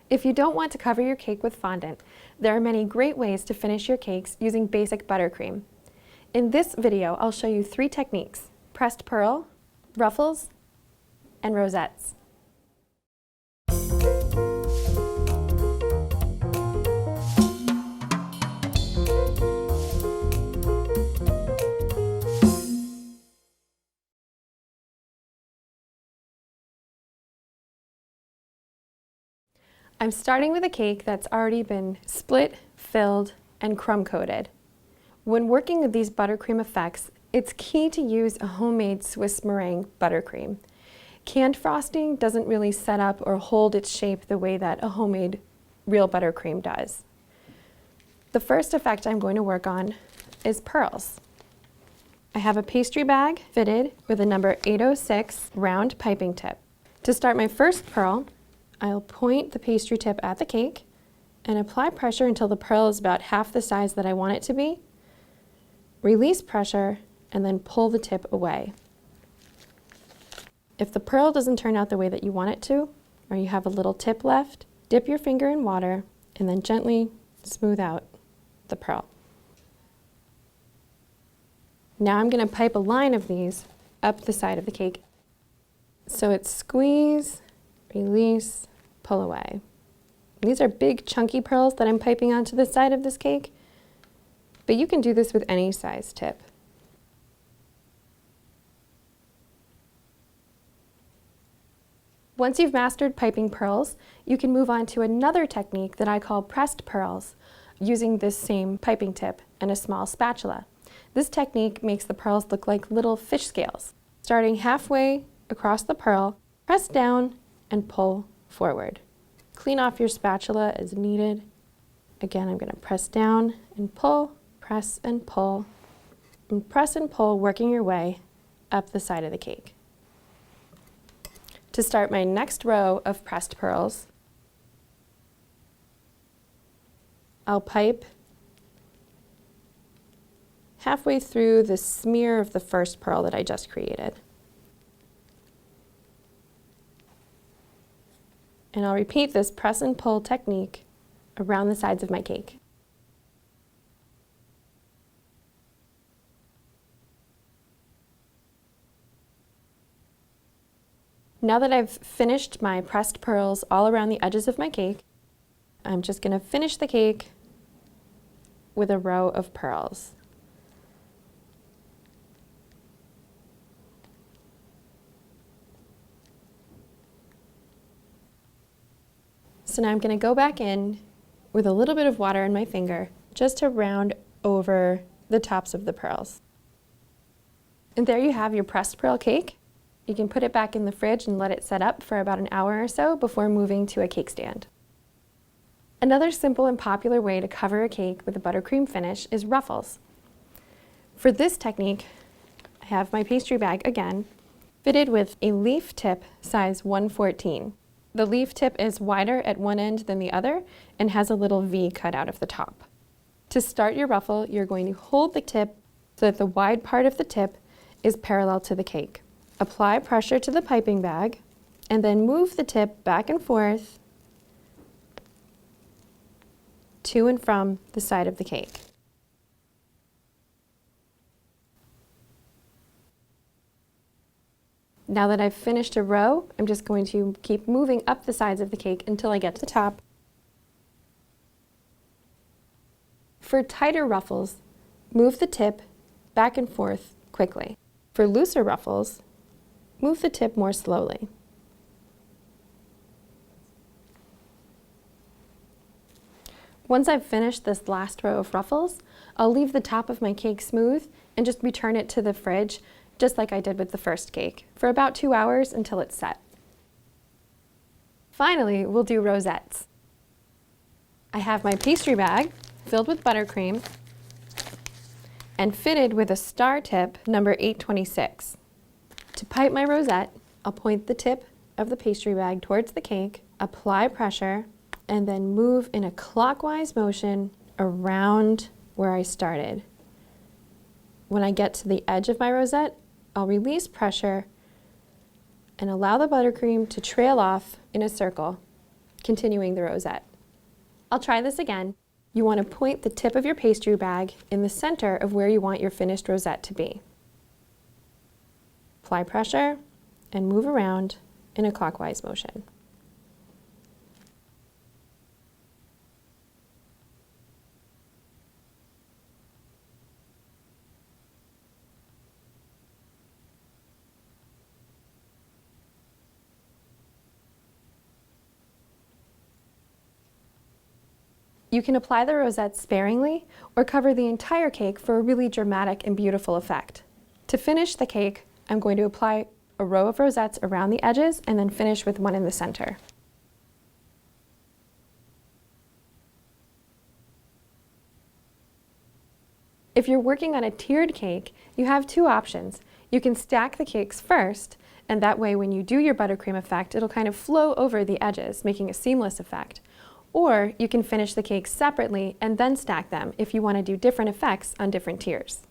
If you don't want to cover your cake with fondant, there are many great ways to finish your cakes using basic buttercream. In this video, I'll show you 3 techniques: pressed pearl, ruffles, and rosettes. I'm starting with a cake that's already been split, filled, and crumb coated. When working with these buttercream effects, it's key to use a homemade Swiss meringue buttercream. Canned frosting doesn't really set up or hold its shape the way that a homemade real buttercream does. The first effect I'm going to work on is pearls. I have a pastry bag fitted with a number 806 round piping tip. To start my first pearl, I'll point the pastry tip at the cake and apply pressure until the pearl is about half the size that I want it to be. Release pressure and then pull the tip away. If the pearl doesn't turn out the way that you want it to, or you have a little tip left, dip your finger in water and then gently smooth out the pearl. Now I'm going to pipe a line of these up the side of the cake. So it's squeeze, release, pull away. These are big chunky pearls that I'm piping onto the side of this cake, but you can do this with any size tip. Once you've mastered piping pearls, you can move on to another technique that I call pressed pearls, using this same piping tip and a small spatula. This technique makes the pearls look like little fish scales. Starting halfway across the pearl, press down and pull forward. Clean off your spatula as needed. Again, I'm going to press down and pull, press and pull, and press and pull, working your way up the side of the cake. To start my next row of pressed pearls, I'll pipe halfway through the smear of the first pearl that I just created. And I'll repeat this press and pull technique around the sides of my cake. Now that I've finished my pressed pearls all around the edges of my cake, I'm just going to finish the cake with a row of pearls. So now I'm going to go back in with a little bit of water in my finger just to round over the tops of the pearls. And there you have your pressed pearl cake. You can put it back in the fridge and let it set up for about an hour or so before moving to a cake stand. Another simple and popular way to cover a cake with a buttercream finish is ruffles. For this technique, I have my pastry bag again, fitted with a leaf tip size 1/14. The leaf tip is wider at one end than the other and has a little V cut out of the top. To start your ruffle, you're going to hold the tip so that the wide part of the tip is parallel to the cake. Apply pressure to the piping bag and then move the tip back and forth to and from the side of the cake. Now that I've finished a row, I'm just going to keep moving up the sides of the cake until I get to the top. For tighter ruffles, move the tip back and forth quickly. For looser ruffles, move the tip more slowly. Once I've finished this last row of ruffles, I'll leave the top of my cake smooth and just return it to the fridge, just like I did with the first cake, for about 2 hours until it's set. Finally, we'll do rosettes. I have my pastry bag filled with buttercream and fitted with a star tip number 826. To pipe my rosette, I'll point the tip of the pastry bag towards the cake, apply pressure, and then move in a clockwise motion around where I started. When I get to the edge of my rosette, I'll release pressure and allow the buttercream to trail off in a circle continuing the rosette. I'll try this again. You want to point the tip of your pastry bag in the center of where you want your finished rosette to be. Apply pressure and move around in a clockwise motion. You can apply the rosette sparingly or cover the entire cake for a really dramatic and beautiful effect. To finish the cake, I'm going to apply a row of rosettes around the edges and then finish with one in the center. If you're working on a tiered cake, you have two options. You can stack the cakes first, and that way when you do your buttercream effect, it'll kind of flow over the edges, making a seamless effect. Or you can finish the cakes separately and then stack them if you want to do different effects on different tiers.